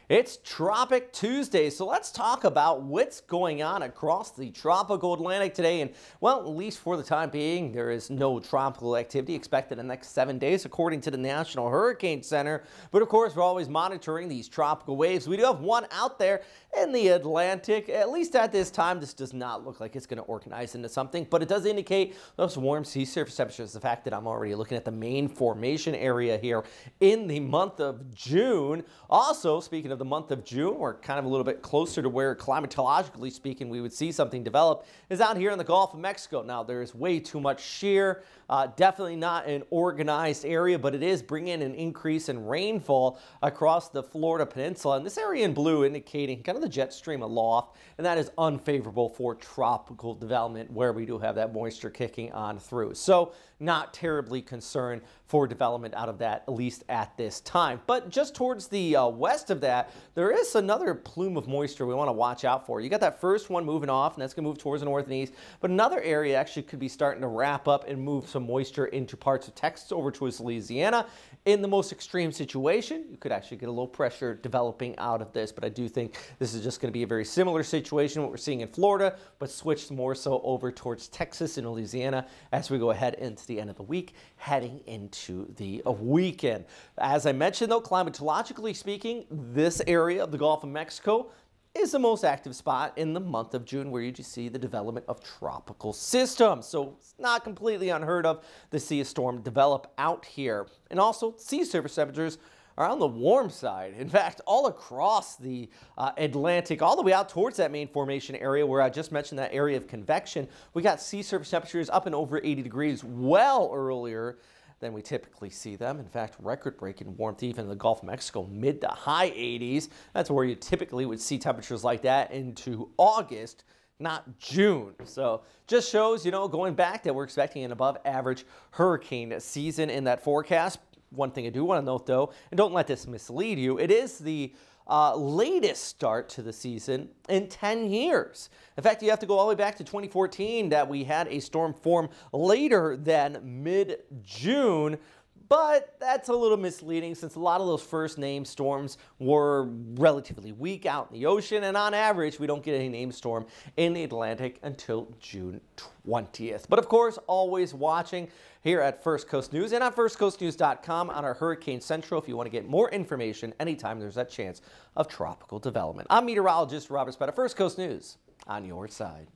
It's Tropic Tuesday, so let's talk about what's going on across the tropical Atlantic today. And, well, at least for the time being, there is no tropical activity expected in the next 7 days, according to the National Hurricane Center. But, of course, we're always monitoring these tropical waves. We do have one out there in the Atlantic. At least at this time, this does not look like it's going to organize into something, but it does indicate those warm sea surface temperatures. The fact that I'm already looking at the main formation area here in the month of June. Also, speaking of the month of June, we're kind of a little bit closer to where climatologically speaking we would see something develop, is out here in the Gulf of Mexico. Now, there's way too much shear, definitely not an organized area, but it is bringing an increase in rainfall across the Florida Peninsula. And this area in blue indicating kind of the jet stream aloft, and that is unfavorable for tropical development where we do have that moisture kicking on through. So not terribly concerned for development out of that, at least at this time. But just towards the west of that, there is another plume of moisture we want to watch out for. You got that first one moving off, and that's going to move towards the north and east. But another area actually could be starting to wrap up and move some moisture into parts of Texas over towards Louisiana. In the most extreme situation, you could actually get a low pressure developing out of this. But I do think this is just going to be a very similar situation, what we're seeing in Florida, but switched more so over towards Texas and Louisiana as we go ahead into the end of the week, heading into the weekend. As I mentioned, though, climatologically speaking, this area of the Gulf of Mexico is the most active spot in the month of June, where you just see the development of tropical systems. So it's not completely unheard of to see a storm develop out here. And also, sea surface temperatures are on the warm side. In fact, all across the Atlantic, all the way out towards that main formation area where I just mentioned that area of convection, we got sea surface temperatures up and over 80 degrees well earlier than we typically see them. In fact, record-breaking warmth even in the Gulf of Mexico, mid to high 80s. That's where you typically would see temperatures like that into August, not June. So just shows, going back, that we're expecting an above average hurricane season in that forecast. One thing I do want to note, though, and don't let this mislead you, it is the latest start to the season in 10 years. In fact, you have to go all the way back to 2014 that we had a storm form later than mid-June. But that's a little misleading since a lot of those first named storms were relatively weak out in the ocean, and on average we don't get any named storm in the Atlantic until June 20th. But of course, always watching here at First Coast News and on firstcoastnews.com on our Hurricane Central if you want to get more information anytime there's that chance of tropical development. I'm meteorologist Robert Spetta, First Coast News, on your side.